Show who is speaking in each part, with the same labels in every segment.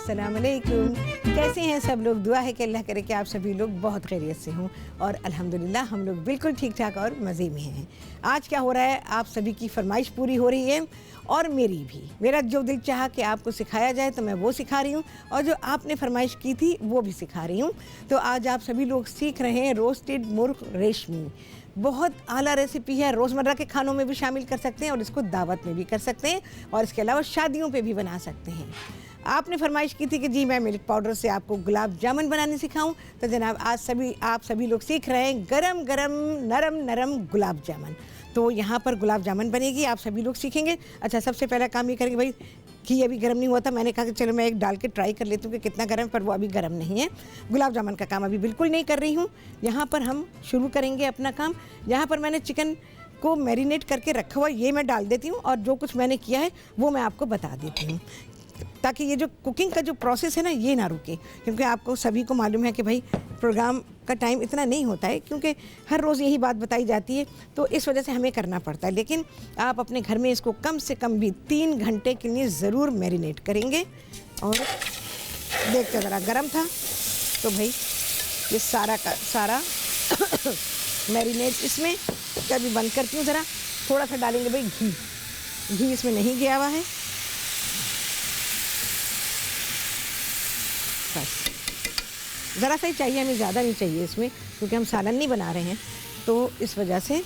Speaker 1: अस्सलाम वालेकुम। कैसे हैं सब लोग? दुआ है कि अल्लाह करे कि आप सभी लोग बहुत खैरियत से हों और अल्हम्दुलिल्लाह हम लोग बिल्कुल ठीक ठाक और मज़े में हैं। आज क्या हो रहा है, आप सभी की फरमाइश पूरी हो रही है और मेरी भी। मेरा जो दिल चाहा कि आपको सिखाया जाए तो मैं वो सिखा रही हूँ और जो आपने फरमाइश की थी वो भी सिखा रही हूँ। तो आज आप सभी लोग सीख रहे हैं रोस्टेड मुर्ग रेशमी। बहुत आला रेसिपी है, रोज़मर्रा के खानों में भी शामिल कर सकते हैं और इसको दावत में भी कर सकते हैं और इसके अलावा शादियों पे भी बना सकते हैं। आपने फरमाइश की थी कि जी मैं मिल्क पाउडर से आपको गुलाब जामुन बनाने सिखाऊं, तो जनाब आज आप सभी लोग सीख रहे हैं गरम गरम नरम नरम गुलाब जामुन। तो यहाँ पर गुलाब जामुन बनेगी, आप सभी लोग सीखेंगे। अच्छा, सबसे पहला काम ये करेंगे भाई, घी अभी गर्म नहीं हुआ था, मैंने कहा कि चलो मैं एक डाल के ट्राई कर लेती हूँ कि कितना गर्म, पर वो अभी गर्म नहीं है। गुलाब जामुन का काम अभी बिल्कुल नहीं कर रही हूँ। यहाँ पर हम शुरू करेंगे अपना काम। यहाँ पर मैंने चिकन को मैरिनेट करके रखा हुआ, ये मैं डाल देती हूँ और जो कुछ मैंने किया है वो मैं आपको बता देती हूँ, ताकि ये जो कुकिंग का जो प्रोसेस है ना ये ना रुके, क्योंकि आपको सभी को मालूम है कि भाई प्रोग्राम का टाइम इतना नहीं होता है, क्योंकि हर रोज़ यही बात बताई जाती है, तो इस वजह से हमें करना पड़ता है। लेकिन आप अपने घर में इसको कम से कम भी 3 घंटे के लिए ज़रूर मैरिनेट करेंगे। और देखते ज़रा गर्म था तो भाई ये सारा का सारा मैरिनेट इसमें कभी बंद करती हूँ। ज़रा थोड़ा सा डालेंगे भाई घी इसमें नहीं गया हुआ है, बस ज़रा सा ही चाहिए, हमें ज़्यादा नहीं चाहिए इसमें, क्योंकि हम सालन नहीं बना रहे हैं, तो इस वजह से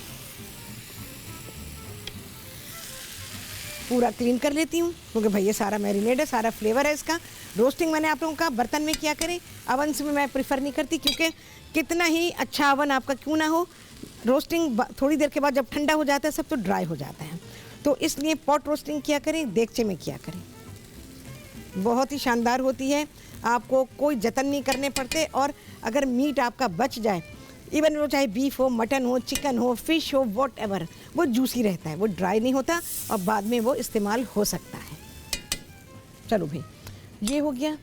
Speaker 1: पूरा क्लीन कर लेती हूँ, क्योंकि भाई ये सारा मैरिनेट है, सारा फ्लेवर है इसका। रोस्टिंग मैंने आप लोगों का बर्तन में किया करें, अवन से मैं प्रेफर नहीं करती, क्योंकि कितना ही अच्छा अवन आपका क्यों ना हो, रोस्टिंग थोड़ी देर के बाद जब ठंडा हो जाता है सब तो ड्राई हो जाता है, तो इसलिए पॉट रोस्टिंग किया करें, देगचे में किया करें, बहुत ही शानदार होती है। आपको कोई जतन नहीं करने पड़ते, और अगर मीट आपका बच जाए, इवन वो चाहे बीफ हो, मटन हो, चिकन हो, फिश हो, वॉट एवर, वो जूसी रहता है, वो ड्राई नहीं होता और बाद में वो इस्तेमाल हो सकता है। चलो भाई ये हो गया।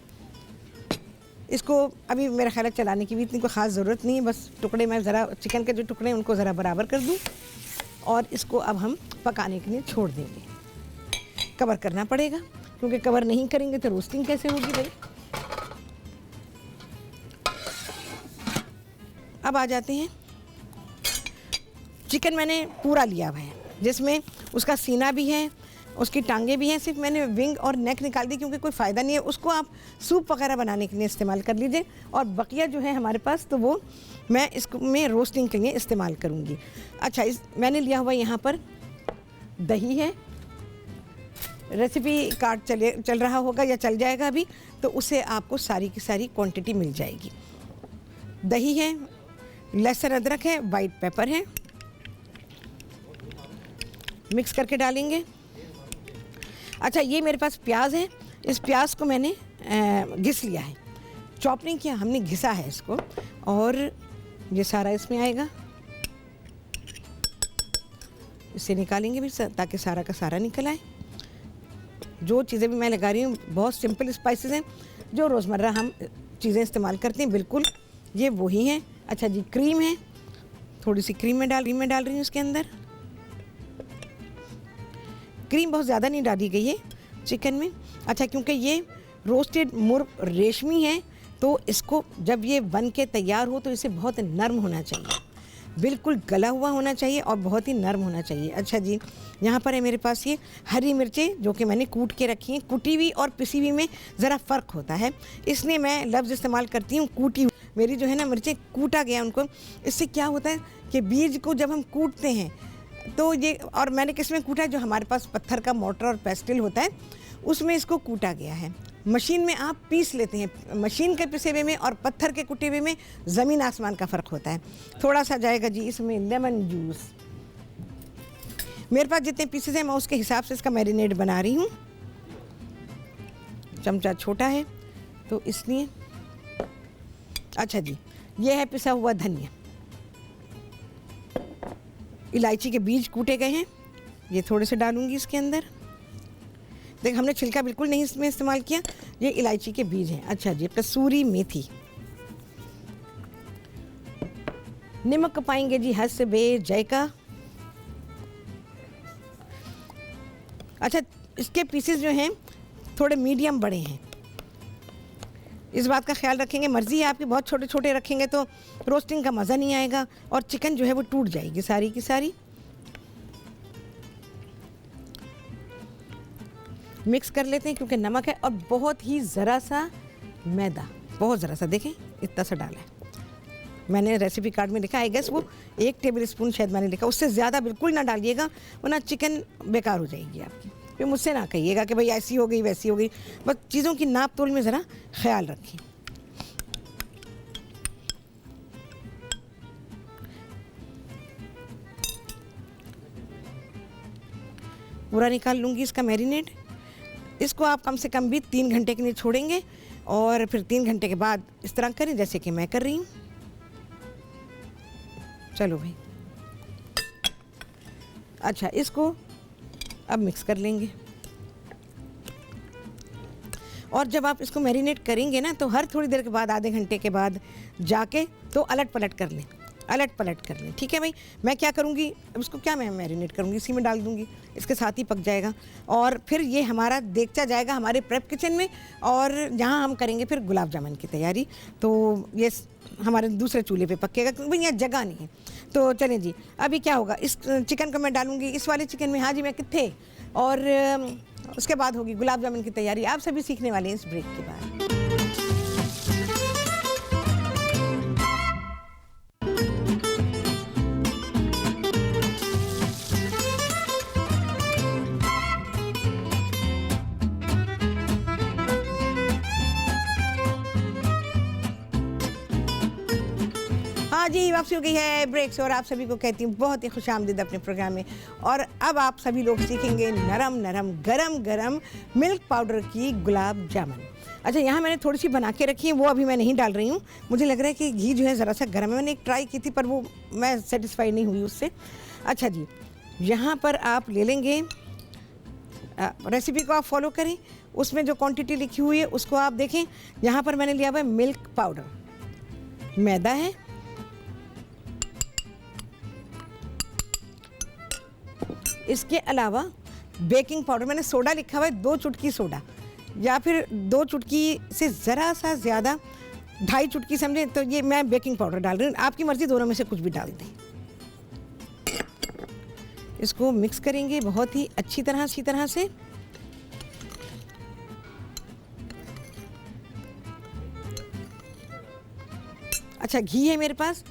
Speaker 1: इसको अभी मेरा ख्याल है चलाने की भी इतनी कोई ख़ास ज़रूरत नहीं है, बस टुकड़े में ज़रा चिकन के जो टुकड़े हैं उनको ज़रा बराबर कर दूँ और इसको अब हम पकाने के लिए छोड़ देंगे। कवर करना पड़ेगा, क्योंकि कवर नहीं करेंगे तो रोस्टिंग कैसे होगी भाई। अब आ जाते हैं, चिकन मैंने पूरा लिया हुआ है, जिसमें उसका सीना भी है, उसकी टांगे भी हैं, सिर्फ मैंने विंग और नेक निकाल दी, क्योंकि कोई फ़ायदा नहीं है, उसको आप सूप वगैरह बनाने के लिए इस्तेमाल कर लीजिए, और बकिया जो है हमारे पास तो वो मैं इसको में रोस्टिंग के लिए इस्तेमाल करूँगी। अच्छा, मैंने लिया हुआ यहाँ पर दही है, रेसिपी कार्ड चल रहा होगा या चल जाएगा अभी, तो उससे आपको सारी की सारी क्वांटिटी मिल जाएगी। दही है, लहसुन अदरक है, वाइट पेपर है, मिक्स करके डालेंगे। अच्छा, ये मेरे पास प्याज है, इस प्याज को मैंने घिस लिया है, चॉप नहीं किया, हमने घिसा है इसको, और ये सारा इसमें आएगा, इसे निकालेंगे भी ताकि सारा का सारा निकल आए। जो चीज़ें भी मैं लगा रही हूँ बहुत सिंपल स्पाइसेस हैं, जो रोज़मर्रा हम चीज़ें इस्तेमाल करते हैं, बिल्कुल ये वही हैं। अच्छा जी, क्रीम है, थोड़ी सी क्रीम में डाल रही हूँ इसके अंदर। क्रीम बहुत ज़्यादा नहीं डाली गई है चिकन में। अच्छा, क्योंकि ये रोस्टेड मुर्ग रेशमी है, तो इसको जब ये बन के तैयार हो तो इसे बहुत नरम होना चाहिए, बिल्कुल गला हुआ होना चाहिए और बहुत ही नरम होना चाहिए। अच्छा जी, यहाँ पर है मेरे पास ये हरी मिर्चें, जो कि मैंने कूट के रखी हैं। कुटी हुई और पिसी हुई में ज़रा फ़र्क होता है, इसलिए मैं लफ्ज़ इस्तेमाल करती हूँ कूटी। मेरी जो है ना मिर्चें कूटा गया उनको, इससे क्या होता है कि बीज को जब हम कूटते हैं तो ये, और मैंने किस में कूटा है, जो हमारे पास पत्थर का मोटर और पेस्टिल होता है उसमें इसको कूटा गया है। मशीन में आप पीस लेते हैं, मशीन के पिसे हुए में और पत्थर के कुटे हुए में ज़मीन आसमान का फ़र्क होता है। थोड़ा सा जाएगा जी इसमें लेमन जूस। मेरे पास जितने पीसेस हैं मैं उसके हिसाब से इसका मैरिनेट बना रही हूँ। चमचा छोटा है तो इसलिए। अच्छा जी, ये है पिसा हुआ धनिया, इलायची के बीज कूटे गए हैं, ये थोड़े से डालूंगी इसके अंदर। देख, हमने छिलका बिल्कुल नहीं इसमें इस्तेमाल किया, ये इलायची के बीज हैं। अच्छा जी, कसूरी मेथी, नमक पाएंगे जी हसबे जायका। अच्छा, इसके पीसेस जो हैं थोड़े मीडियम बड़े हैं, इस बात का ख्याल रखेंगे, मर्ज़ी है आपकी, बहुत छोटे छोटे रखेंगे तो रोस्टिंग का मज़ा नहीं आएगा और चिकन जो है वो टूट जाएगी सारी की सारी। मिक्स कर लेते हैं क्योंकि नमक है और बहुत ही ज़रा सा मैदा, बहुत ज़रा सा, देखें इतना सा डाला है मैंने, रेसिपी कार्ड में लिखा, आई गेस वो 1 टेबल स्पून शायद मैंने लिखा, उससे ज़्यादा बिल्कुल ना डालिएगा वरना चिकन बेकार हो जाएगी आपकी। फिर मुझसे ना कहिएगा कि भाई ऐसी हो गई वैसी हो गई, बस चीज़ों की नाप तोल में ज़रा ख्याल रखें। पूरा निकाल लूँगी इसका मैरिनेट। इसको आप कम से कम भी 3 घंटे के लिए छोड़ेंगे और फिर 3 घंटे के बाद इस तरह करें जैसे कि मैं कर रही हूँ। चलो भाई, अच्छा इसको अब मिक्स कर लेंगे और जब आप इसको मैरिनेट करेंगे ना तो हर थोड़ी देर के बाद, आधे घंटे के बाद जाके तो अलट पलट कर लें, अलट पलट कर लें, ठीक है भाई। मैं क्या करूँगी अब इसको, क्या मैं मैरिनेट करूँगी, इसी में डाल दूँगी, इसके साथ ही पक जाएगा और फिर ये हमारा देखता जाएगा हमारे प्रेप किचन में और यहाँ हम करेंगे फिर गुलाब जामुन की तैयारी। तो ये हमारे दूसरे चूल्हे पे पकेगा क्योंकि यहाँ जगह नहीं है। तो चलें जी, अभी क्या होगा, इस चिकन को मैं डालूँगी इस वाले चिकन में, हाँ जी मैं कितने, और उसके बाद होगी गुलाब जामुन की तैयारी। आप सभी सीखने वाले हैं इस ब्रेक के बाद। हाँ जी, वापसी हो गई है ब्रेक से और आप सभी को कहती हूँ बहुत ही खुशामदीद अपने प्रोग्राम में। और अब आप सभी लोग सीखेंगे नरम नरम गरम गरम मिल्क पाउडर की गुलाब जामुन। अच्छा, यहाँ मैंने थोड़ी सी बना के रखी है, वो अभी मैं नहीं डाल रही हूँ। मुझे लग रहा है कि घी जो है ज़रा सा गर्म है, मैंने एक ट्राई की थी पर वो मैं सेटिस्फाई नहीं हुई उससे। अच्छा जी, यहाँ पर आप ले लेंगे, रेसिपी को आप फॉलो करें, उसमें जो क्वांटिटी लिखी हुई है उसको आप देखें। यहाँ पर मैंने लिया हुआ है मिल्क पाउडर, मैदा है, इसके अलावा बेकिंग पाउडर, मैंने सोडा लिखा हुआ है 2 चुटकी सोडा या फिर 2 चुटकी से ज़रा सा ज़्यादा, 2.5 चुटकी समझें, तो ये मैं बेकिंग पाउडर डाल रही हूँ, आपकी मर्ज़ी, दोनों में से कुछ भी डाल दें। इसको मिक्स करेंगे बहुत ही अच्छी तरह से। अच्छा, घी है मेरे पास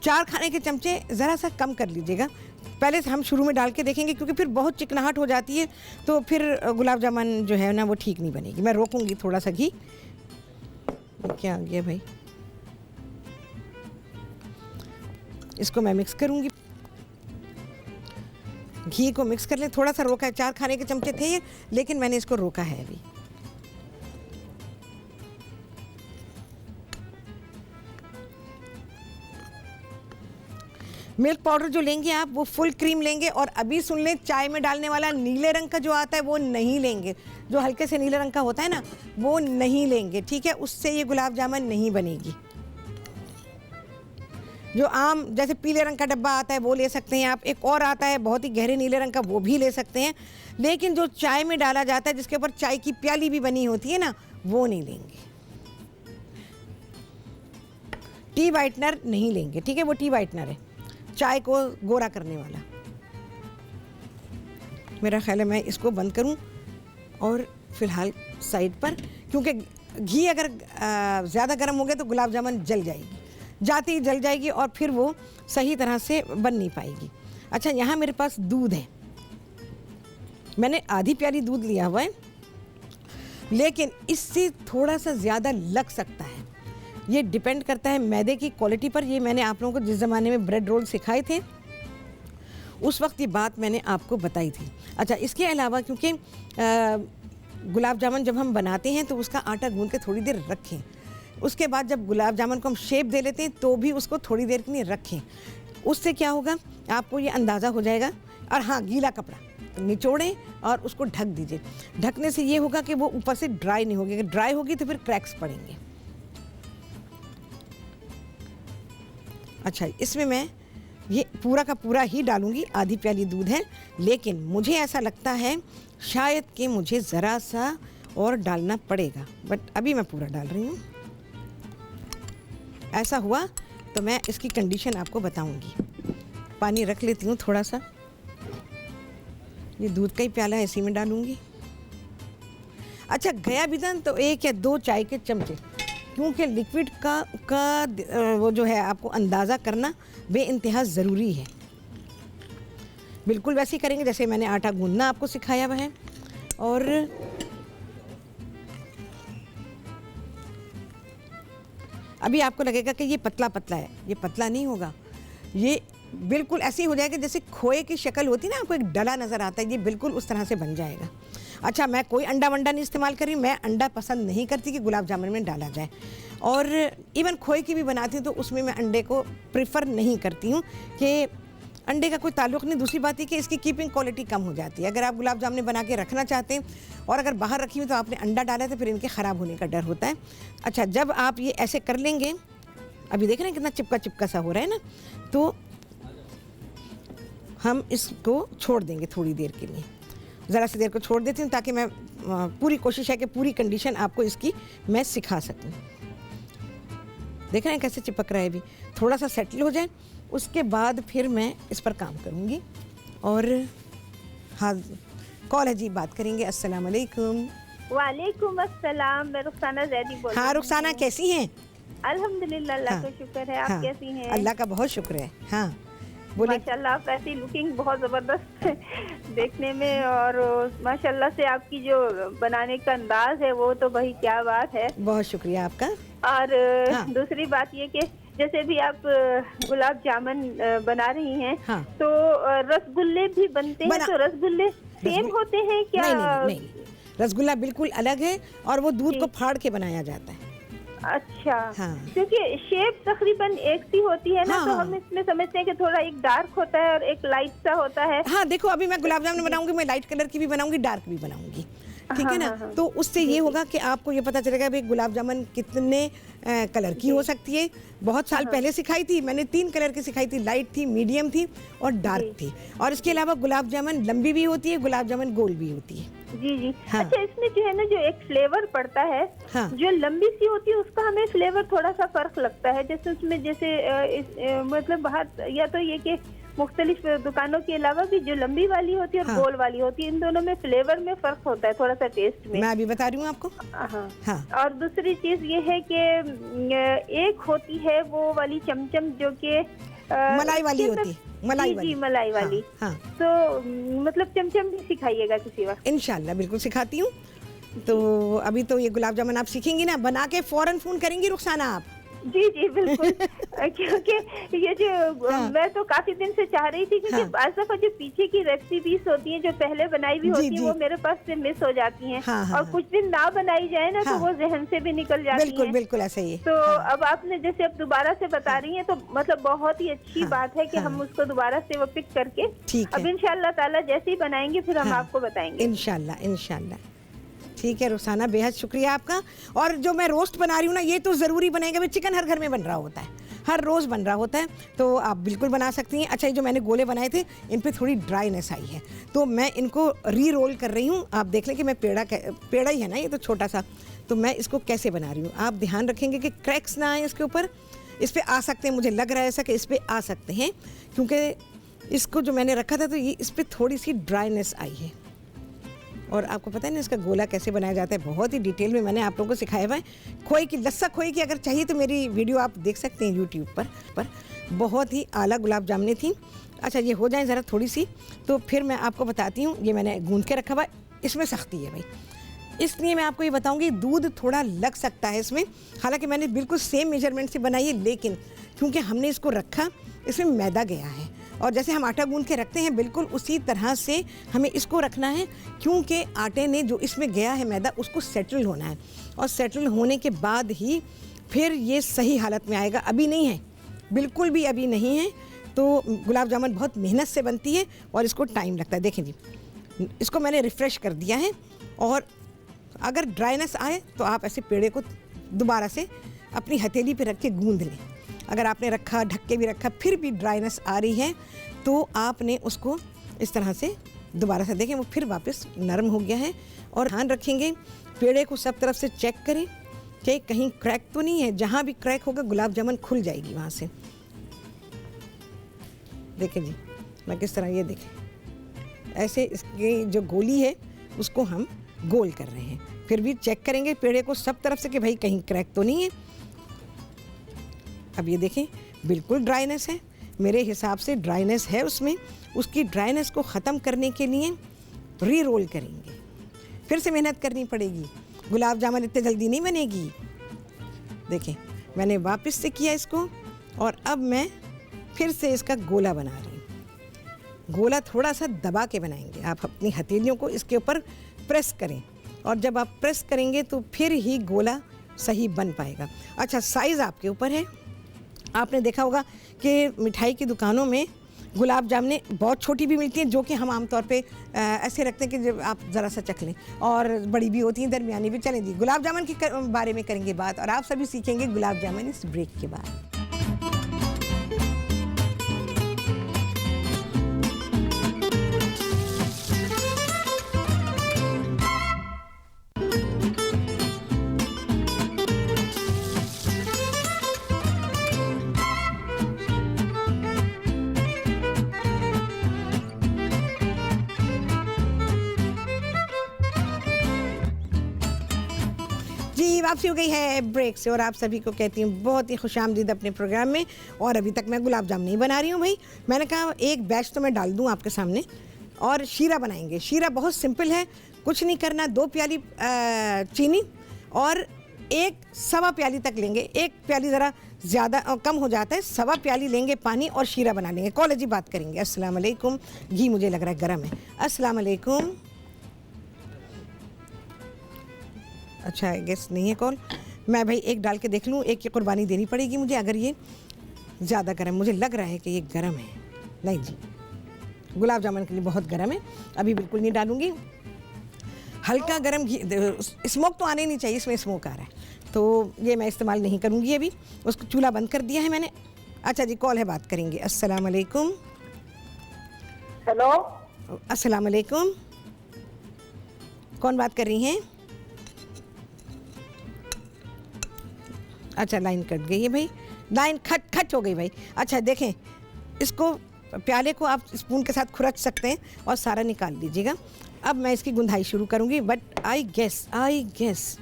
Speaker 1: 4 खाने के चमचे, ज़रा सा कम कर लीजिएगा, पहले हम शुरू में डाल के देखेंगे क्योंकि फिर बहुत चिकनाहट हो जाती है तो फिर गुलाब जामुन जो है ना वो ठीक नहीं बनेगी। मैं रोकूंगी थोड़ा सा घी, क्या आ गया भाई, इसको मैं मिक्स करूंगी, घी को मिक्स कर लें, थोड़ा सा रोका है, 4 खाने के चमचे थे ये, लेकिन मैंने इसको रोका है अभी। मिल्क पाउडर जो लेंगे आप वो फुल क्रीम लेंगे और अभी सुन लें, चाय में डालने वाला नीले रंग का जो आता है वो नहीं लेंगे, जो हल्के से नीले रंग का होता है ना वो नहीं लेंगे, ठीक है, उससे ये गुलाब जामुन नहीं बनेगी। जो आम जैसे पीले रंग का डब्बा आता है वो ले सकते हैं आप, एक और आता है बहुत ही गहरे नीले रंग का, वो भी ले सकते हैं, लेकिन जो चाय में डाला जाता है जिसके ऊपर चाय की प्याली भी बनी होती है ना, वो नहीं लेंगे। टी वाइटनर नहीं लेंगे, ठीक है, वो टी वाइटनर है, चाय को गोरा करने वाला। मेरा ख्याल है मैं इसको बंद करूं और फिलहाल साइड पर, क्योंकि घी अगर ज़्यादा गर्म हो गया तो गुलाब जामुन जल जाएगी, जाती ही जल जाएगी और फिर वो सही तरह से बन नहीं पाएगी। अच्छा, यहाँ मेरे पास दूध है, मैंने आधी प्याली दूध लिया हुआ है, लेकिन इससे थोड़ा सा ज़्यादा लग सकता है, ये डिपेंड करता है मैदे की क्वालिटी पर। ये मैंने आप लोगों को जिस ज़माने में ब्रेड रोल सिखाए थे उस वक्त ये बात मैंने आपको बताई थी। अच्छा, इसके अलावा क्योंकि गुलाब जामुन जब हम बनाते हैं तो उसका आटा गूंद के थोड़ी देर रखें, उसके बाद जब गुलाब जामुन को हम शेप दे लेते हैं तो भी उसको थोड़ी देर के लिए रखें, उससे क्या होगा आपको ये अंदाज़ा हो जाएगा। और हाँ, गीला कपड़ा तो निचोड़ें और उसको ढक दीजिए, ढकने से ये होगा कि वो ऊपर से ड्राई नहीं होगी, अगर ड्राई होगी तो फिर क्रैक्स पड़ेंगे। अच्छा, इसमें मैं ये पूरा का पूरा ही डालूंगी, आधी प्याली दूध है, लेकिन मुझे ऐसा लगता है शायद कि मुझे ज़रा सा और डालना पड़ेगा, बट अभी मैं पूरा डाल रही हूँ। ऐसा हुआ तो मैं इसकी कंडीशन आपको बताऊंगी। पानी रख लेती हूँ थोड़ा सा, ये दूध का ही प्याला है, इसी में डालूंगी। अच्छा, गया विधन तो 1 या 2 चाय के चमचे, क्योंकि लिक्विड का वो जो है आपको अंदाज़ा करना बेइंतहा ज़रूरी है। बिल्कुल वैसे ही करेंगे जैसे मैंने आटा गूंदना आपको सिखाया हुआ है। और अभी आपको लगेगा कि ये पतला पतला है, ये पतला नहीं होगा, ये बिल्कुल ऐसे ही हो जाएगा जैसे खोए की शक्ल होती है ना, आपको एक डला नज़र आता है, ये बिल्कुल उस तरह से बन जाएगा। अच्छा, मैं कोई अंडा वंडा नहीं इस्तेमाल कर रही, मैं अंडा पसंद नहीं करती कि गुलाब जामुन में डाला जाए, और इवन खोए की भी बनाती हूँ तो उसमें मैं अंडे को प्रेफर नहीं करती हूँ कि अंडे का कोई ताल्लुक़ नहीं। दूसरी बात है कि इसकी कीपिंग क्वालिटी कम हो जाती है। अगर आप गुलाब जामुन बना के रखना चाहते हैं और अगर बाहर रखी हुई तो आपने अंडा डाला तो फिर इनके ख़राब होने का डर होता है। अच्छा, जब आप ये ऐसे कर लेंगे, अभी देख रहे हैं कितना चिपका चिपका सा हो रहा है ना, तो हम इसको छोड़ देंगे थोड़ी देर के लिए, ज़रा सी देर को छोड़ देती हूँ ताकि मैं पूरी कोशिश है कि पूरी कंडीशन आपको इसकी मैं सिखा सकूँ। देख रहे हैं कैसे चिपक रहा है, अभी थोड़ा सा सेटल हो जाए उसके बाद फिर मैं इस पर काम करूँगी। और हाँ, कॉल है जी, बात करेंगे। अस्सलाम वालेकुम।
Speaker 2: वालेकुम अस्सलाम, मैं रुखसाना जैदी बोल रही हूँ।
Speaker 1: हाँ रुखसाना, कैसी हैं?
Speaker 2: अल्हम्दुलिल्लाह, अल्लाह का शुक्र है। आप
Speaker 1: हाँ,
Speaker 2: कैसी हैं?
Speaker 1: अल्लाह का बहुत शुक्र है। हाँ बोले।
Speaker 2: माशाल्लाह, आप ऐसी लुकिंग बहुत ज़बरदस्त है देखने में, और माशाल्लाह से आपकी जो बनाने का अंदाज है वो तो भाई क्या बात है।
Speaker 1: बहुत शुक्रिया आपका।
Speaker 2: और
Speaker 1: हाँ।
Speaker 2: दूसरी बात ये कि जैसे भी आप गुलाब जामुन बना रही हैं,
Speaker 1: हाँ।
Speaker 2: तो रसगुल्ले भी बनते हैं, तो रसगुल्ले सेम होते हैं क्या?
Speaker 1: नहीं, रसगुल्ला बिल्कुल अलग है और वो दूध को फाड़ के बनाया जाता है।
Speaker 2: अच्छा।
Speaker 1: हाँ।
Speaker 2: क्योंकि शेप तकरीबन एक सी होती है ना,
Speaker 1: हाँ,
Speaker 2: तो
Speaker 1: हाँ।
Speaker 2: हम इसमें समझते हैं कि थोड़ा एक डार्क होता है और एक लाइट सा होता है।
Speaker 1: हाँ देखो, अभी मैं गुलाब जामुन बनाऊंगी, मैं लाइट कलर की भी बनाऊंगी, डार्क भी बनाऊंगी, ठीक है ना।
Speaker 2: हाँ, हाँ।
Speaker 1: तो उससे ये होगा कि आपको ये पता चलेगा भाई गुलाब जामुन कितने कलर की हो सकती है। बहुत साल पहले सिखाई थी मैंने, 3 कलर की सिखाई थी, लाइट थी, मीडियम थी और डार्क थी। और इसके अलावा गुलाब जामुन लंबी भी होती है, गुलाब जामुन गोल भी होती है।
Speaker 2: जी जी।
Speaker 1: हाँ।
Speaker 2: अच्छा, इसमें जो है ना, जो एक फ्लेवर पड़ता है,
Speaker 1: हाँ।
Speaker 2: जो लंबी सी होती है उसका हमें फ्लेवर थोड़ा सा फर्क लगता है। जैसे उसमें जैसे मतलब बाहर या तो ये कि मुख्तलिफ दुकानों के अलावा भी जो लंबी वाली होती है और
Speaker 1: हाँ।
Speaker 2: गोल वाली होती है, इन दोनों में फ्लेवर में फर्क होता है थोड़ा सा, टेस्ट में।
Speaker 1: मैं अभी बता रही हूँ आपको।
Speaker 2: हाँ।
Speaker 1: हाँ।
Speaker 2: और दूसरी चीज ये है कि एक होती है वो वाली चमचम जो कि
Speaker 1: मलाई वाली होती है, मलाई
Speaker 2: जी,
Speaker 1: वाली।
Speaker 2: जी, मलाई वाली।
Speaker 1: हाँ।
Speaker 2: तो मतलब चमचम भी सिखाइएगा किसी वक्त।
Speaker 1: इंशाल्लाह बिल्कुल सिखाती हूँ। तो अभी तो ये गुलाब जामुन आप सीखेंगी ना, बना के फौरन फ़ोन करेंगी रुखसाना आप।
Speaker 2: जी जी बिल्कुल। क्योंकि ये जो
Speaker 1: हाँ।
Speaker 2: मैं तो काफी दिन से चाह रही थी, क्योंकि
Speaker 1: हाँ।
Speaker 2: बाज़ दफा जो पीछे की रेसिपीज होती हैं जो पहले बनाई हुई होती
Speaker 1: जी।
Speaker 2: है वो मेरे पास से मिस हो जाती हैं।
Speaker 1: हाँ, हाँ,
Speaker 2: और
Speaker 1: हाँ।
Speaker 2: कुछ दिन ना बनाई जाए ना,
Speaker 1: हाँ।
Speaker 2: तो वो जहन से भी निकल जाती
Speaker 1: बिल्कुल
Speaker 2: हैं।
Speaker 1: बिल्कुल ऐसे ही।
Speaker 2: तो
Speaker 1: हाँ।
Speaker 2: अब आपने जैसे अब दोबारा से बता रही हैं, तो मतलब बहुत ही अच्छी
Speaker 1: हाँ।
Speaker 2: बात है कि
Speaker 1: हाँ।
Speaker 2: हम उसको दोबारा से वो पिक करके
Speaker 1: ठीक है।
Speaker 2: अब इंशाल्लाह ताला जैसे ही बनाएंगे फिर हम
Speaker 1: हाँ।
Speaker 2: आपको बताएंगे।
Speaker 1: इंशाल्लाह इंशाल्लाह। ठीक है रुखसाना, बेहद शुक्रिया आपका। और जो मैं रोस्ट बना रही हूँ ना, ये तो ज़रूरी बनेगा भाई, चिकन हर घर में बन रहा होता है, हर रोज़ बन रहा होता है, तो आप बिल्कुल बना सकती हैं। अच्छा, ये जो मैंने गोले बनाए थे इन पे थोड़ी ड्राइनेस आई है, तो मैं इनको री रोल कर रही हूँ। आप देख लें कि मैं पेड़ा ही है ना ये तो छोटा सा, तो मैं इसको कैसे बना रही हूँ। आप ध्यान रखेंगे कि क्रैक्स ना आए इसके ऊपर। इस पर आ सकते हैं, मुझे लग रहा है ऐसा कि इस पर आ सकते हैं, क्योंकि इसको जो मैंने रखा था तो ये इस पर थोड़ी सी ड्राइनेस आई है। और आपको पता है ना इसका गोला कैसे बनाया जाता है, बहुत ही डिटेल में मैंने आप लोगों को सिखाया हुआ है। खोए की लस्सा खोए की अगर चाहिए तो मेरी वीडियो आप देख सकते हैं यूट्यूब पर बहुत ही आला गुलाब जामुने थी। अच्छा, ये हो जाए ज़रा थोड़ी सी, तो फिर मैं आपको बताती हूँ। ये मैंने गूंद के रखा हुआ है, इसमें सख्ती है भाई, इसलिए मैं आपको ये बताऊंगी दूध थोड़ा लग सकता है इसमें। हालांकि मैंने बिल्कुल सेम मेजरमेंट से बनाई है, लेकिन क्योंकि हमने इसको रखा, इसमें मैदा गया है, और जैसे हम आटा गूंद के रखते हैं बिल्कुल उसी तरह से हमें इसको रखना है, क्योंकि आटे ने जो इसमें गया है मैदा उसको सेटल होना है, और सेटल होने के बाद ही फिर ये सही हालत में आएगा। अभी नहीं है, बिल्कुल भी अभी नहीं है। तो गुलाब जामुन बहुत मेहनत से बनती है और इसको टाइम लगता है। देखें जी, इसको मैंने रिफ़्रेश कर दिया है, और अगर ड्राइनेस आए तो आप ऐसे पेड़े को दोबारा से अपनी हथेली पे रख के गूंद लें। अगर आपने रखा, ढक के भी रखा, फिर भी ड्राइनेस आ रही है, तो आपने उसको इस तरह से दोबारा से देखें, वो फिर वापस नरम हो गया है। और ध्यान रखेंगे पेड़े को सब तरफ से चेक करें कि कहीं क्रैक तो नहीं है। जहाँ भी क्रैक होगा गुलाब जामुन खुल जाएगी वहाँ से। देखें जी मैं किस तरह, ये देखें ऐसे इसकी जो गोली है उसको हम गोल कर रहे हैं। फिर भी चेक करेंगे पेड़े को सब तरफ से कि भाई कहीं क्रैक तो नहीं है। अब ये देखें बिल्कुल ड्राइनेस है, मेरे हिसाब से ड्राइनेस है उसमें। उसकी ड्राइनेस को ख़त्म करने के लिए री रोल करेंगे, फिर से मेहनत करनी पड़ेगी। गुलाब जामुन इतने जल्दी नहीं बनेगी। देखें मैंने वापस से किया इसको और अब मैं फिर से इसका गोला बना रही हूँ। गोला थोड़ा सा दबा के बनाएंगे। आप अपनी हथेलियों को इसके ऊपर प्रेस करें और जब आप प्रेस करेंगे तो फिर ही गोला सही बन पाएगा। अच्छा साइज़ आपके ऊपर है। आपने देखा होगा कि मिठाई की दुकानों में गुलाब जामुन बहुत छोटी भी मिलती हैं, जो कि हम आमतौर पे ऐसे रखते हैं कि जब आप ज़रा सा चख लें, और बड़ी भी होती हैं, दरमियानी भी। चलें जी गुलाब जामुन के बारे में करेंगे बात, और आप सभी सीखेंगे गुलाब जामुन इस ब्रेक के बाद। वापसी हो गई है ब्रेक से, और आप सभी को कहती हूँ बहुत ही खुशामदीद अपने प्रोग्राम में। और अभी तक मैं गुलाब जामुन नहीं बना रही हूँ भाई। मैंने कहा एक बैच तो मैं डाल दूँ आपके सामने, और शीरा बनाएंगे। शीरा बहुत सिंपल है, कुछ नहीं करना। 2 प्याली चीनी और 1.25 प्याली तक लेंगे। 1 प्याली ज़रा ज़्यादा कम हो जाता है, 1.25 प्याली लेंगे पानी और शीरा बना लेंगे। कॉल जी बात करेंगे। अस्सलाम वालेकुम। घी मुझे लग रहा है गर्म है। अस्सलाम वालेकुम। अच्छा आई गेस नहीं है कॉल। मैं भाई एक डाल के देख लूँ, एक की कुर्बानी देनी पड़ेगी मुझे अगर ये ज़्यादा गर्म, मुझे लग रहा है कि ये गर्म है। नहीं जी गुलाब जामुन के लिए बहुत गर्म है, अभी बिल्कुल नहीं डालूँगी। हल्का गर्म घी, स्मोक तो आने नहीं चाहिए, इसमें स्मोक आ रहा है तो ये मैं इस्तेमाल नहीं करूँगी अभी। उसको चूल्हा बंद कर दिया है मैंने। अच्छा जी कॉल है, बात करेंगे। अस्सलाम वालेकुम।
Speaker 2: हेलो
Speaker 1: अस्सलाम वालेकुम, कौन बात कर रही हैं? अच्छा लाइन कट गई है भाई, लाइन खट हो गई भाई। अच्छा देखें, इसको प्याले को आप स्पून के साथ खुरच सकते हैं और सारा निकाल लीजिएगा। अब मैं इसकी गुंधाई शुरू करूँगी, बट आई गेस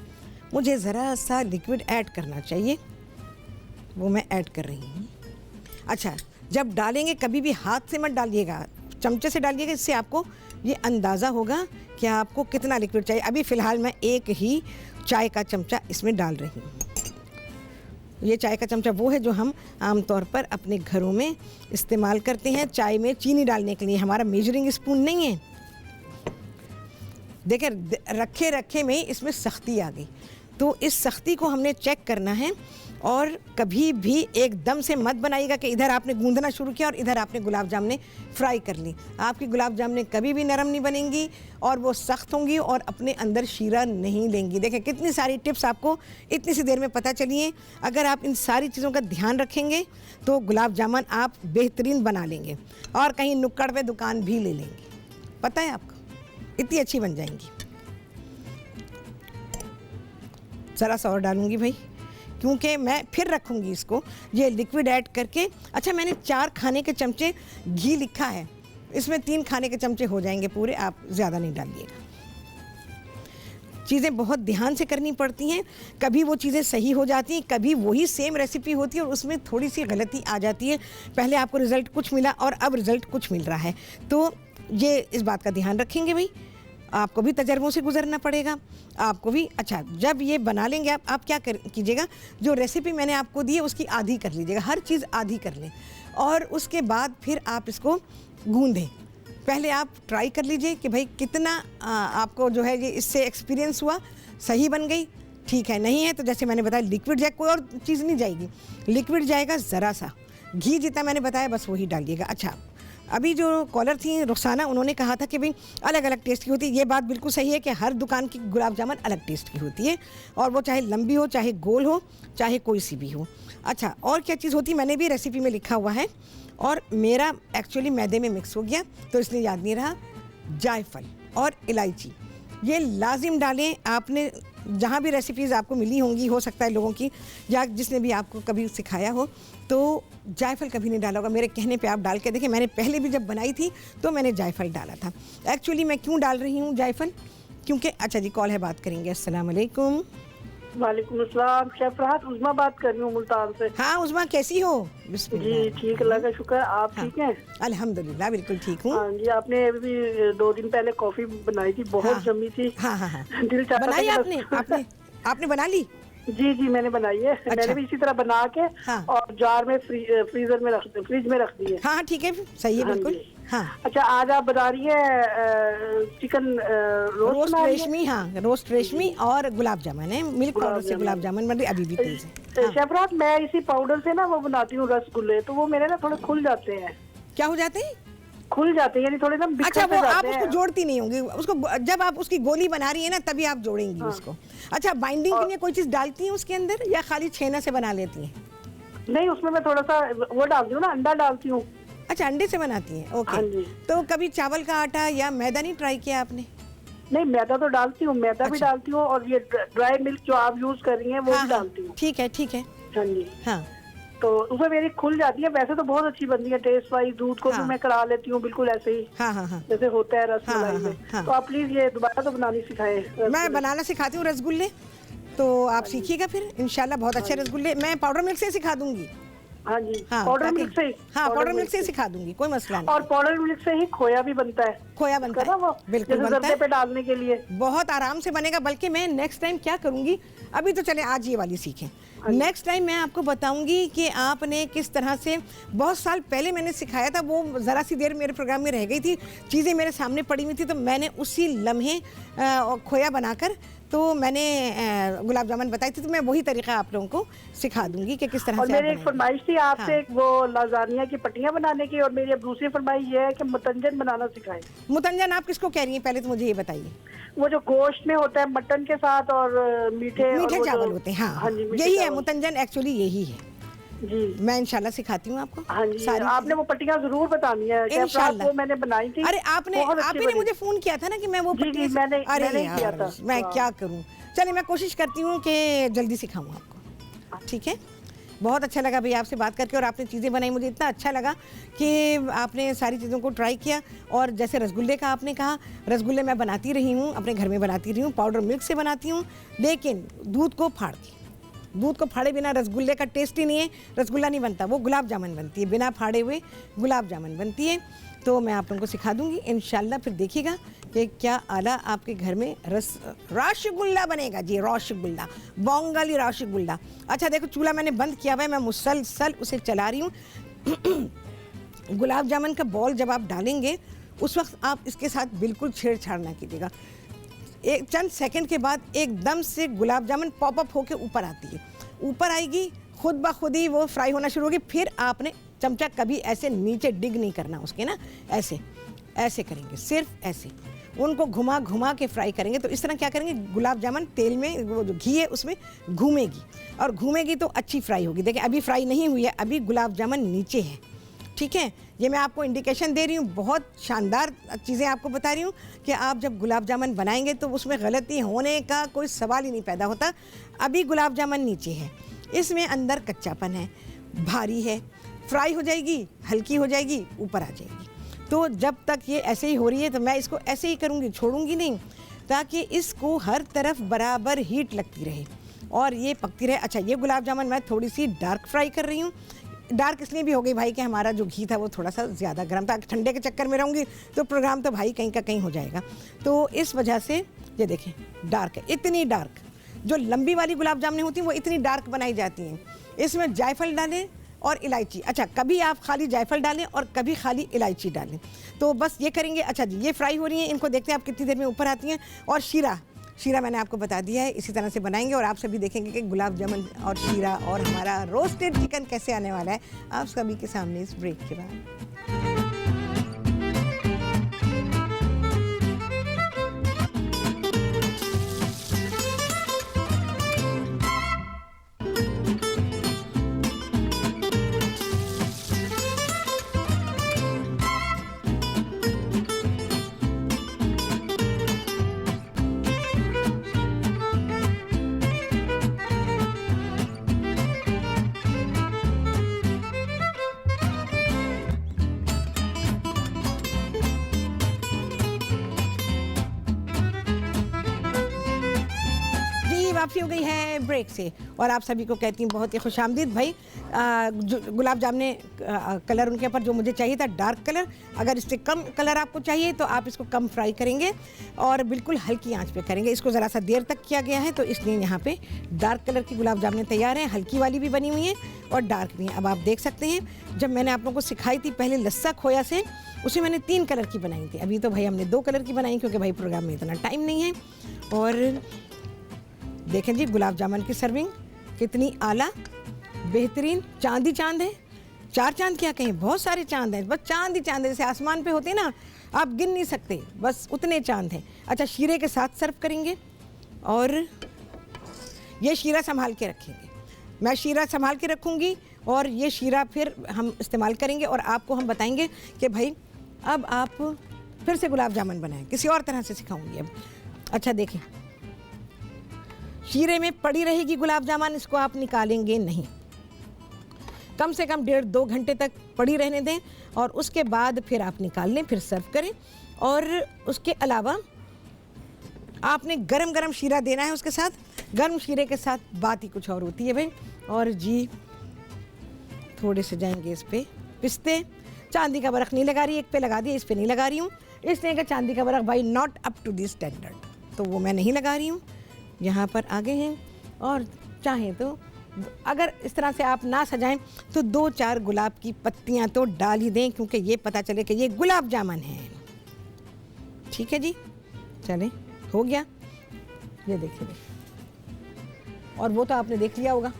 Speaker 1: मुझे ज़रा सा लिक्विड ऐड करना चाहिए, वो मैं ऐड कर रही हूँ। अच्छा जब डालेंगे कभी भी हाथ से मत डालिएगा, चमचे से डालिएगा, इससे आपको ये अंदाज़ा होगा कि आपको कितना लिक्विड चाहिए। अभी फ़िलहाल मैं 1 ही चाय का चमचा इसमें डाल रही हूँ। ये चाय का चमचा वो है जो हम आमतौर पर अपने घरों में इस्तेमाल करते हैं चाय में चीनी डालने के लिए। हमारा मेजरिंग स्पून नहीं है। देखिए रखे में इसमें सख्ती आ गई, तो इस सख्ती को हमने चेक करना है। और कभी भी एकदम से मत बनाइएगा कि इधर आपने गूंदना शुरू किया और इधर आपने गुलाब जामुन फ्राई कर ली। आपकी गुलाब जामुन कभी भी नरम नहीं बनेंगी और वो सख्त होंगी और अपने अंदर शीरा नहीं लेंगी। देखें कितनी सारी टिप्स आपको इतनी सी देर में पता चली हैं। अगर आप इन सारी चीज़ों का ध्यान रखेंगे तो गुलाब जामुन आप बेहतरीन बना लेंगे और कहीं नुक्कड़ पे दुकान भी ले लेंगे। पता है आपको, इतनी अच्छी बन जाएंगी। ज़रा सा और डालूँगी भाई, क्योंकि मैं फिर रखूँगी इसको ये लिक्विड ऐड करके। अच्छा मैंने 4 खाने के चमचे घी लिखा है, इसमें 3 खाने के चमचे हो जाएंगे पूरे, आप ज़्यादा नहीं डालिएगा। चीज़ें बहुत ध्यान से करनी पड़ती हैं, कभी वो चीज़ें सही हो जाती हैं, कभी वही सेम रेसिपी होती है और उसमें थोड़ी सी गलती आ जाती है। पहले आपको रिज़ल्ट कुछ मिला और अब रिज़ल्ट कुछ मिल रहा है, तो ये इस बात का ध्यान रखेंगे भाई। आपको भी तजर्बों से गुजरना पड़ेगा, आपको भी। अच्छा जब ये बना लेंगे आप क्या कीजिएगा, जो रेसिपी मैंने आपको दी है उसकी आधी कर लीजिएगा, हर चीज़ आधी कर लें और उसके बाद फिर आप इसको गूंदें। पहले आप ट्राई कर लीजिए कि भाई कितना आपको जो है ये इससे एक्सपीरियंस हुआ, सही बन गई, ठीक है। नहीं है तो जैसे मैंने बताया लिक्विड जाए, कोई और चीज़ नहीं जाएगी, लिक्विड जाएगा ज़रा सा, घी जितना मैंने बताया बस वही डालिएगा। अच्छा अभी जो कॉलर थी रुखसाना, उन्होंने कहा था कि भाई अलग अलग टेस्ट की होती है। ये बात बिल्कुल सही है कि हर दुकान की गुलाब जामुन अलग टेस्ट की होती है, और वो चाहे लंबी हो, चाहे गोल हो, चाहे कोई सी भी हो। अच्छा और क्या चीज़ होती है, मैंने भी रेसिपी में लिखा हुआ है और मेरा एक्चुअली मैदे में मिक्स हो गया तो इसलिए याद नहीं रहा। जायफल और इलायची ये लाजिम डालें। आपने जहाँ भी रेसिपीज़ आपको मिली होंगी, हो सकता है लोगों की या जिसने भी आपको कभी सिखाया हो, तो जायफल कभी नहीं डाला होगा। मेरे कहने पे आप डाल के देखिए, मैंने पहले भी जब बनाई थी तो मैंने जायफल डाला था। एक्चुअली मैं क्यों डाल रही हूँ जायफल, क्योंकि अच्छा जी कॉल है, बात करेंगे। अस्सलाम वालेकुम।
Speaker 2: वालेकुम अस्सलाम। शेफ राहत उस्मा बात कर रही हूँ मुल्तान से।
Speaker 1: हाँ उस्मा, कैसी हो?
Speaker 2: जी ठीक, अल्लाह का शुक्र। आप
Speaker 1: हाँ,
Speaker 2: ठीक हैं?
Speaker 1: अल्हम्दुलिल्लाह बिल्कुल ठीक हूँ।
Speaker 2: हाँ जी, आपने अभी 2 दिन पहले कॉफी बनाई थी, बहुत
Speaker 1: हाँ,
Speaker 2: जमी थी।
Speaker 1: हाँ हाँ हाँ,
Speaker 2: दिल चाहता
Speaker 1: बनाई
Speaker 2: था कि
Speaker 1: आपने? आपने आपने बना ली?
Speaker 2: जी जी मैंने बनाई है।
Speaker 1: अच्छा।
Speaker 2: मैंने भी इसी तरह बना के
Speaker 1: हाँ।
Speaker 2: और जार में फ्रीज में रख दी है।
Speaker 1: हाँ हाँ ठीक है, सही है
Speaker 2: हाँ
Speaker 1: बिल्कुल।
Speaker 2: जी।
Speaker 1: हाँ,
Speaker 2: अच्छा, आज आप बता रही है चिकन
Speaker 1: रोस्ट
Speaker 2: बना रही है?
Speaker 1: रेशमी, हाँ रोस्ट रेशमी और गुलाब जामुन है, मिल्क पाउडर से गुलाब जामुन बन रही, अभी भी तेज है। हाँ।
Speaker 2: शेफ राहत, मैं इसी पाउडर से ना वो बनाती हूँ रसगुल्ले, तो वो मेरे ना थोड़े खुल जाते हैं।
Speaker 1: क्या हो जाते हैं?
Speaker 2: खुल जाते हैं, यानी थोड़े ना
Speaker 1: अच्छा,
Speaker 2: बिखर
Speaker 1: वो
Speaker 2: से
Speaker 1: आप
Speaker 2: जाते
Speaker 1: उसको
Speaker 2: हैं।
Speaker 1: जोड़ती नहीं होंगी उसको, जब आप उसकी गोली बना रही है ना तभी आप जोड़ेंगी उसको। अच्छा, बाइंडिंग के लिए कोई चीज़ डालती हैं उसके अंदर या खाली छेना से बना लेती हैं?
Speaker 2: नहीं, उसमें मैं थोड़ा सा वो डालती हूँ ना, अंडा डालती हूँ।
Speaker 1: अच्छा, अंडे से बनाती हैं,
Speaker 2: हाँ
Speaker 1: ओके।
Speaker 2: जी।
Speaker 1: तो कभी चावल का आटा या मैदा नहीं ट्राई किया आपने?
Speaker 2: नहीं, मैदा तो डालती हूँ, मैदा भी
Speaker 1: अच्छा।
Speaker 2: डालती हूँ, और ये ड्राई मिल्क जो आप यूज कर रही हैं वो
Speaker 1: हाँ
Speaker 2: भी
Speaker 1: हाँ,
Speaker 2: डालती हूँ।
Speaker 1: ठीक है ठीक है।
Speaker 2: हाँ जी।
Speaker 1: हाँ
Speaker 2: तो उसमें मेरी खुल जाती है। वैसे तो बहुत अच्छी बनती है टेस्ट वाइज। दूध को
Speaker 1: हाँ।
Speaker 2: भी मैं कड़ा लेती हूँ बिल्कुल ऐसे ही
Speaker 1: हाँ हाँ हाँ,
Speaker 2: जैसे होता है रसमलाई
Speaker 1: हाँ, हाँ,
Speaker 2: में।
Speaker 1: हाँ।
Speaker 2: तो आप प्लीज ये दोबारा तो बनानी सिखाएं।
Speaker 1: मैं बनाना सिखाती हूँ रसगुल्ले, तो आप सीखिएगा फिर इंशाल्लाह। बहुत अच्छे रसगुल्ले मैं पाउडर मिल्क से सिखा दूंगी।
Speaker 2: हाँ जी,
Speaker 1: हाँ,
Speaker 2: पाउडर मिल्क से ही।
Speaker 1: हाँ पाउडर मिल्क से सिखा दूंगी, कोई मसला नहीं।
Speaker 2: और पाउडर मिल्क से ही खोया भी बनता है।
Speaker 1: खोया बनता
Speaker 2: ना वो
Speaker 1: है, बिल्कुल
Speaker 2: जैसे
Speaker 1: बनता
Speaker 2: जर्दे
Speaker 1: है,
Speaker 2: पे डालने के लिए।
Speaker 1: बहुत आराम से बनेगा। बल्कि मैं नेक्स्ट टाइम क्या करूंगी, अभी तो चले आज ये वाली सीखें, नेक्स्ट टाइम मैं आपको बताऊंगी कि आपने किस तरह से, बहुत साल पहले मैंने सिखाया था, वो ज़रा सी देर मेरे प्रोग्राम में रह गई थी, चीज़ें मेरे सामने पड़ी हुई थी, तो मैंने उसी लम्हे खोया बनाकर तो मैंने गुलाब जामुन बताई थी। तो मैं वही तरीका आप लोगों को सिखा दूंगी कि किस तरह
Speaker 2: और
Speaker 1: से।
Speaker 2: मेरी एक फरमाइश थी आपसे,
Speaker 1: हाँ।
Speaker 2: एक वो लाजानिया की पट्टियां बनाने की, और मेरी अब दूसरी फरमाइश ये है कि मुतंजन बनाना सिखाएं।
Speaker 1: मुतंजन आप किसको कह रही हैं, पहले तो मुझे ये बताइए।
Speaker 2: वो जो गोश्त में होता है मटन के साथ, और मीठे
Speaker 1: मीठे
Speaker 2: और
Speaker 1: चावल होते हैं, हाँ,
Speaker 2: हाँ जी, मीठे
Speaker 1: यही है
Speaker 2: चावल।
Speaker 1: मुतंजन, एक्चुअली यही है
Speaker 2: जी।
Speaker 1: मैं इंशाल्लाह सिखाती हूँ आपको।
Speaker 2: हाँ जी,
Speaker 1: सारी
Speaker 2: आपने वो पट्टियां जरूर बतानी है शेफ राहत,
Speaker 1: इंशाल्लाह।
Speaker 2: वो मैंने बनाई थी।
Speaker 1: अरे आप
Speaker 2: अच्छी
Speaker 1: ही ने
Speaker 2: बनी।
Speaker 1: मुझे फोन किया था ना कि मैं वो
Speaker 2: जी,
Speaker 1: पट्टियाँ
Speaker 2: जी, मैंने
Speaker 1: अरे
Speaker 2: ही किया था।
Speaker 1: मैं
Speaker 2: हाँ।
Speaker 1: क्या करूँ। चलिए मैं कोशिश करती हूँ कि जल्दी सिखाऊँ आपको, ठीक है। बहुत अच्छा लगा भैया आपसे बात करके, और आपने चीज़ें बनाई, मुझे इतना अच्छा लगा कि आपने सारी चीज़ों को ट्राई किया। और जैसे रसगुल्ले का आपने कहा, रसगुल्ले मैं बनाती रही हूँ, अपने घर में बनाती रही हूँ, पाउडर मिल्क से बनाती हूँ, लेकिन दूध को फाड़ के, दूध को फाड़े बिना रसगुल्ले का टेस्ट ही नहीं है, रसगुल्ला नहीं बनता, वो गुलाब जामुन बनती है, बिना फाड़े हुए गुलाब जामुन बनती है। तो मैं आप लोगों को सिखा दूंगी इंशाल्लाह। फिर देखिएगा कि क्या आला आपके घर में रसगुल्ला बनेगा जी, रसगुल्ला, बंगाली रसगुल्ला। अच्छा देखो, चूल्हा मैंने बंद किया हुआ है, मैं मुसलसल उसे चला रही हूँ। गुलाब जामुन का बॉल जब आप डालेंगे उस वक्त आप इसके साथ बिल्कुल छेड़छाड़ ना कीजिएगा। एक चंद सेकंड के बाद एकदम से गुलाब जामुन पॉपअप होके ऊपर आती है, ऊपर आएगी, खुद ब खुद ही वो फ्राई होना शुरू होगी। फिर आपने चमचा कभी ऐसे नीचे डिग नहीं करना उसके ना, ऐसे ऐसे करेंगे, सिर्फ ऐसे उनको घुमा घुमा के फ्राई करेंगे। तो इस तरह क्या करेंगे, गुलाब जामुन तेल में, वो जो घी है उसमें घूमेगी, और घूमेगी तो अच्छी फ्राई होगी। देखिए अभी फ्राई नहीं हुई है, अभी गुलाब जामुन नीचे है, ठीक है। ये मैं आपको इंडिकेशन दे रही हूँ, बहुत शानदार चीज़ें आपको बता रही हूँ कि आप जब गुलाब जामुन बनाएंगे तो उसमें गलती होने का कोई सवाल ही नहीं पैदा होता। अभी गुलाब जामुन नीचे है, इसमें अंदर कच्चापन है, भारी है, फ्राई हो जाएगी, हल्की हो जाएगी, ऊपर आ जाएगी। तो जब तक ये ऐसे ही हो रही है तो मैं इसको ऐसे ही करूँगी, छोड़ूंगी नहीं, ताकि इसको हर तरफ बराबर हीट लगती रहे और ये पकती रहे। अच्छा, ये गुलाब जामुन मैं थोड़ी सी डार्क फ्राई कर रही हूँ। डार्क इसलिए भी हो गई भाई कि हमारा जो घी था वो थोड़ा सा ज़्यादा गर्म था, ठंडे के चक्कर में रहूँगी तो प्रोग्राम तो भाई कहीं का कहीं हो जाएगा। तो इस वजह से ये देखें डार्क है, इतनी डार्क। जो लंबी वाली गुलाब जामुन होती हैं वो इतनी डार्क बनाई जाती हैं। इसमें जायफल डालें और इलायची, अच्छा कभी आप खाली जायफल डालें और कभी खाली इलायची डालें, तो बस ये करेंगे। अच्छा जी, ये फ्राई हो रही हैं, इनको देखते हैं आप कितनी देर में ऊपर आती हैं। और शीरा मैंने आपको बता दिया है, इसी तरह से बनाएंगे और आप सभी देखेंगे कि गुलाब जामुन और शीरा और हमारा रोस्टेड चिकन कैसे आने वाला है आप सभी के सामने इस ब्रेक के बाद। वापसी हो गई है ब्रेक से और आप सभी को कहती हूँ बहुत ही खुशामदीद। भाई गुलाब जामुन कलर उनके ऊपर जो मुझे चाहिए था डार्क कलर, अगर इससे कम कलर आपको चाहिए तो आप इसको कम फ्राई करेंगे और बिल्कुल हल्की आंच पे करेंगे। इसको ज़रा सा देर तक किया गया है तो इसलिए यहाँ पे डार्क कलर की गुलाब जामुन तैयार हैं। हल्की वाली भी बनी हुई हैं और डार्क भी हैं। अब आप देख सकते हैं जब मैंने आप लोगों को सिखाई थी पहले लस्सा खोया से, उसमें मैंने 3 कलर की बनाई थी। अभी तो भाई हमने 2 कलर की बनाई क्योंकि भाई प्रोग्राम में इतना टाइम नहीं है। और देखें जी गुलाब जामुन की सर्विंग कितनी आला बेहतरीन, चांद ही चांद है। 4 चांद क्या कहें, बहुत सारे चांद हैं, बस चांद ही चांद है। जैसे आसमान पे होते हैं ना, आप गिन नहीं सकते, बस उतने चांद हैं। अच्छा, शीरे के साथ सर्व करेंगे और ये शीरा संभाल के रखेंगे। मैं शीरा संभाल के रखूँगी और ये शीरा फिर हम इस्तेमाल करेंगे और आपको हम बताएंगे कि भाई अब आप फिर से गुलाब जामुन बनाएं, किसी और तरह से सिखाऊंगी अब। अच्छा देखें, शीरे में पड़ी रहेगी गुलाब जामुन, इसको आप निकालेंगे नहीं, कम से कम 1.5-2 घंटे तक पड़ी रहने दें और उसके बाद फिर आप निकाल लें, फिर सर्व करें। और उसके अलावा आपने गरम गरम शीरा देना है उसके साथ। गर्म शीरे के साथ बात ही कुछ और होती है भाई। और जी थोड़े से जाएंगे इस पे पिस्ते। चांदी का बरख नहीं लगा रही, एक पे लगा दिया, इस पे नहीं लगा रही हूँ, इसलिए कि चांदी का बरख भाई not up to this standard, तो वो मैं नहीं लगा रही हूँ। यहाँ पर आगे हैं और चाहें तो अगर इस तरह से आप ना सजाएं तो 2-4 गुलाब की पत्तियाँ तो डाल ही दें, क्योंकि ये पता चले कि ये गुलाब जामुन है। ठीक है जी, चलें, हो गया। ये देखिए, और वो तो आपने देख लिया होगा।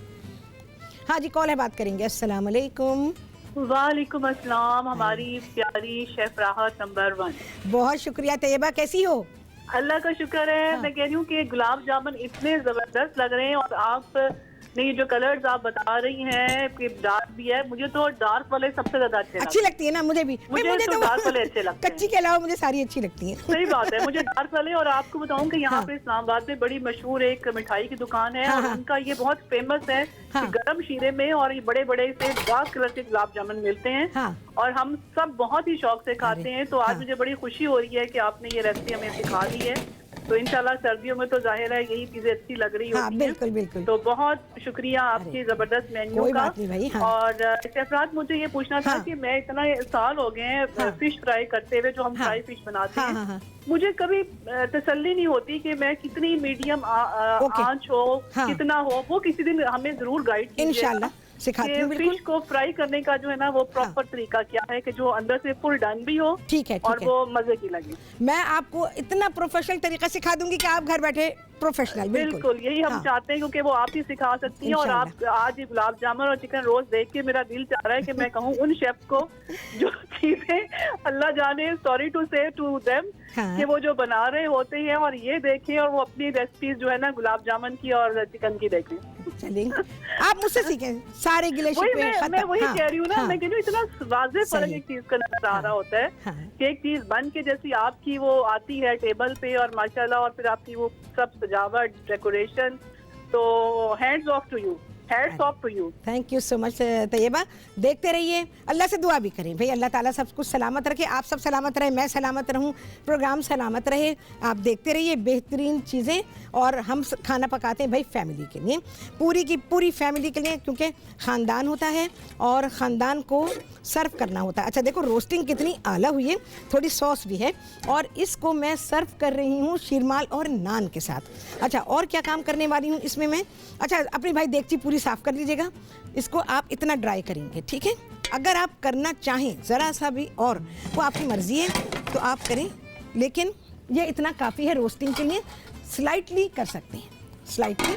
Speaker 1: हाँ जी, कॉल है, बात करेंगे। अस्सलाम वालेकुम।
Speaker 3: वालेकुम अस्सलाम। हमारी प्यारी शेफ राहत नंबर 1।
Speaker 1: बहुत शुक्रिया तैयबा, कैसी हो?
Speaker 3: अल्लाह का शुक्र है।
Speaker 1: हाँ।
Speaker 3: मैं कह रही हूँ कि गुलाब जामुन इतने जबरदस्त लग रहे हैं और आप नहीं जो कलर्स आप बता रही हैं कि डार्क भी है, मुझे तो डार्क वाले सबसे ज्यादा
Speaker 1: अच्छी लगती है ना, मुझे भी।
Speaker 3: मुझे तो डार्क वाले अच्छे लगते हैं।
Speaker 1: कच्ची के अलावा मुझे सारी अच्छी लगती हैं।
Speaker 3: सही बात है, मुझे डार्क वाले। और आपको बताऊं कि यहाँ
Speaker 1: हाँ।
Speaker 3: पे इस्लामाबाद में बड़ी मशहूर एक मिठाई की दुकान है,
Speaker 1: हाँ,
Speaker 3: और
Speaker 1: हाँ।
Speaker 3: उनका ये बहुत फेमस है
Speaker 1: हाँ।
Speaker 3: कि गरम शीरे में और ये बड़े बड़े से डार्क कलर के गुलाब जामुन मिलते हैं।
Speaker 1: हाँ।
Speaker 3: और हम सब बहुत ही शौक से खाते
Speaker 1: अरे,
Speaker 3: हैं। तो आज
Speaker 1: हाँ।
Speaker 3: मुझे बड़ी खुशी हो रही है कि आपने ये रेसिपी हमें सिखा दी है। तो इंशाल्लाह सर्दियों में तो जाहिर है यही चीजें अच्छी लग रही
Speaker 1: हाँ,
Speaker 3: होती
Speaker 1: बिल्कुल
Speaker 3: हैं।
Speaker 1: बिल्कुल।
Speaker 3: तो बहुत शुक्रिया आपकी जबरदस्त मेन्यू
Speaker 1: कोई
Speaker 3: का।
Speaker 1: बात नहीं भाई। हाँ।
Speaker 3: और शेफरात, मुझे ये पूछना था
Speaker 1: हाँ।
Speaker 3: कि मैं इतना साल हो गए हैं
Speaker 1: हाँ।
Speaker 3: फिश फ्राई करते हुए, जो हम
Speaker 1: हाँ।
Speaker 3: फ्राई फिश बनाते
Speaker 1: हाँ,
Speaker 3: हैं।
Speaker 1: हाँ, हाँ।
Speaker 3: मुझे कभी तसल्ली नहीं होती कि मैं कितनी मीडियम
Speaker 1: ओके।
Speaker 3: आंच हो,
Speaker 1: हाँ।
Speaker 3: कितना हो। वो किसी दिन हमें जरूर गाइड कीजिएगा।
Speaker 1: इंशाल्लाह सिखाती हूँ, बिल्कुल।
Speaker 3: फिश को फ्राई करने का जो है ना वो प्रॉपर तरीका क्या है कि जो अंदर से फुल डन भी हो,
Speaker 1: ठीक है,
Speaker 3: और
Speaker 1: ठीक है।
Speaker 3: वो मजे की लगे।
Speaker 1: मैं आपको इतना प्रोफेशनल तरीका सिखा दूंगी कि आप घर बैठे प्रोफेशनल।
Speaker 3: बिल्कुल यही हम
Speaker 1: हाँ।
Speaker 3: चाहते हैं, क्योंकि वो आप ही सिखा सकती हैं। और आप आज ये गुलाब जामुन और चिकन रोस्ट देख के मेरा दिल चाह रहा है कि मैं कहूँ उन शेफ को जो चीजें अल्लाह जाने, सॉरी टू से टू देम,
Speaker 1: हाँ।
Speaker 3: कि वो जो बना रहे होते हैं और ये देखें और वो अपनी रेसिपीज जो है ना गुलाब जामुन की और चिकन की देखें।
Speaker 1: चलेंगे, आप मुझसे सीखें सारे गिले
Speaker 3: वही
Speaker 1: शिकवे
Speaker 3: मैं
Speaker 1: खत्म।
Speaker 3: वही
Speaker 1: हाँ,
Speaker 3: कह रही हूँ ना।
Speaker 1: हाँ।
Speaker 3: मैं कह रही हूँ इतना वाज़ेह फर्क
Speaker 1: सही।
Speaker 3: एक चीज का नजर आ रहा होता है
Speaker 1: हाँ।
Speaker 3: कि एक चीज बन के जैसी आपकी वो आती है टेबल पे और माशाल्लाह, और फिर आपकी वो सब सजावट, डेकोरेशन, तो hands off to you, hats off to you.
Speaker 1: Thank you so much Tayyaba. देखते रहिए, अल्लाह से दुआ भी करें भाई, अल्लाह ताला सब कुछ सलामत रखे, आप सब सलामत रहे, मैं सलामत रहूं, प्रोग्राम सलामत रहे। आप देखते रहिए बेहतरीन चीज़ें। और हम खाना पकाते हैं भाई फैमिली के लिए, पूरी की पूरी फैमिली के लिए, क्योंकि ख़ानदान होता है और ख़ानदान को सर्व करना होता है। अच्छा देखो, रोस्टिंग कितनी आला हुई है, थोड़ी सॉस भी है, और इसको मैं सर्व कर रही हूँ शीरमाल और नान के साथ। अच्छा, और क्या काम करने वाली हूँ इसमें मैं, अच्छा अपनी भाई देगची पूरी साफ़ कर लीजिएगा। इसको आप इतना ड्राई करेंगे, ठीक है। अगर आप करना चाहें ज़रा सा भी और, वो आपकी मर्ज़ी है, तो आप करें, लेकिन ये इतना काफ़ी है रोस्टिंग के लिए। स्लाइटली कर सकते हैं, स्लाइटली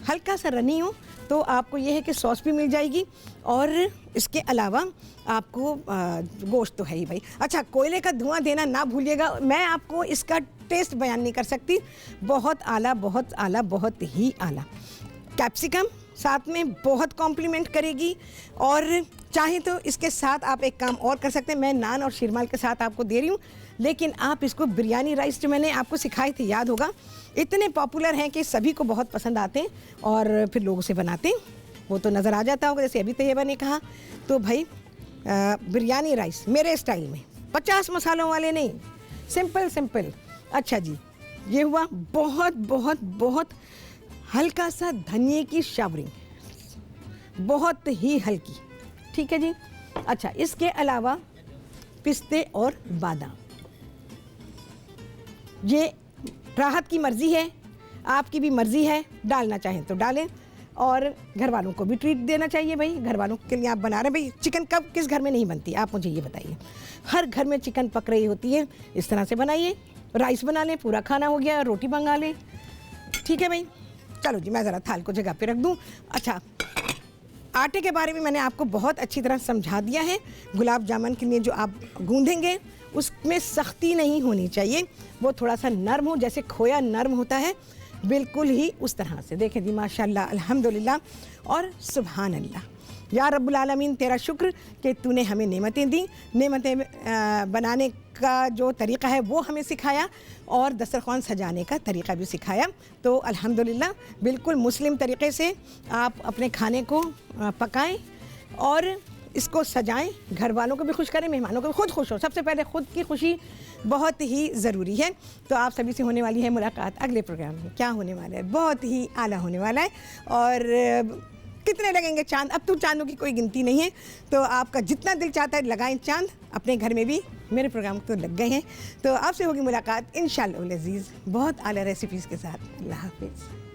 Speaker 1: हल्का सा रनी हो तो आपको ये है कि सॉस भी मिल जाएगी, और इसके अलावा आपको गोश्त तो है ही भाई। अच्छा, कोयले का धुआं देना ना भूलिएगा। मैं आपको इसका टेस्ट बयान नहीं कर सकती, बहुत आला, बहुत आला, बहुत ही आला। कैप्सिकम साथ में बहुत कॉम्प्लीमेंट करेगी। और चाहे तो इसके साथ आप एक काम और कर सकते हैं, मैं नान और शीरमाल के साथ आपको दे रही हूँ, लेकिन आप इसको बिरयानी राइस जो मैंने आपको सिखाई थी, याद होगा, इतने पॉपुलर हैं कि सभी को बहुत पसंद आते हैं और फिर लोग उसे बनाते हैं, वो तो नज़र आ जाता होगा, जैसे अभी तैयबा ने कहा। तो भाई बिरयानी राइस मेरे स्टाइल में, 50 मसालों वाले नहीं, सिंपल सिंपल। अच्छा जी, ये हुआ बहुत बहुत बहुत हल्का सा धनिए की शावरिंग, बहुत ही हल्की, ठीक है जी। अच्छा, इसके अलावा पिस्ते और बादाम, ये राहत की मर्ज़ी है, आपकी भी मर्ज़ी है, डालना चाहें तो डालें। और घर वालों को भी ट्रीट देना चाहिए भाई, घर वालों के लिए आप बना रहे हैं भाई। चिकन कब किस घर में नहीं बनती, आप मुझे ये बताइए। हर घर में चिकन पक रही होती है, इस तरह से बनाइए। राइस बना लें, पूरा खाना हो गया, रोटी मंगा लें, ठीक है भाई। चलो जी, मैं ज़रा थाल को जगह पे रख दूँ। अच्छा, आटे के बारे में मैंने आपको बहुत अच्छी तरह समझा दिया है। गुलाब जामुन के लिए जो आप गूंदेंगे उसमें सख्ती नहीं होनी चाहिए, वो थोड़ा सा नरम हो, जैसे खोया नरम होता है, बिल्कुल ही उस तरह से। देखें जी, माशाल्लाह, अल्हम्दुलिल्लाह और सुभान अल्लाह। या रब्बुल आलमीन, तेरा शुक्र कि तूने हमें नेमतें दी, नेमतें बनाने का जो तरीक़ा है वो हमें सिखाया और दस्तरख़्वान सजाने का तरीक़ा भी सिखाया। तो अल्हम्दुलिल्लाह बिल्कुल मुस्लिम तरीक़े से आप अपने खाने को पकाएं और इसको सजाएं, घर वालों को भी खुश करें, मेहमानों को भी, खुद खुश हो। सबसे पहले खुद की खुशी बहुत ही ज़रूरी है। तो आप सभी से होने वाली है मुलाकात अगले प्रोग्राम में। क्या होने वाला है, बहुत ही आला होने वाला है। और कितने लगेंगे चांद, अब तो चांदों की कोई गिनती नहीं है। तो आपका जितना दिल चाहता है लगाएं चांद, अपने घर में भी। मेरे प्रोग्राम तो लग गए हैं। तो आपसे होगी मुलाकात इंशाअल्लाह अज़ीज़ बहुत आला रेसिपीज़ के साथ। अल्लाह हाफ़िज़।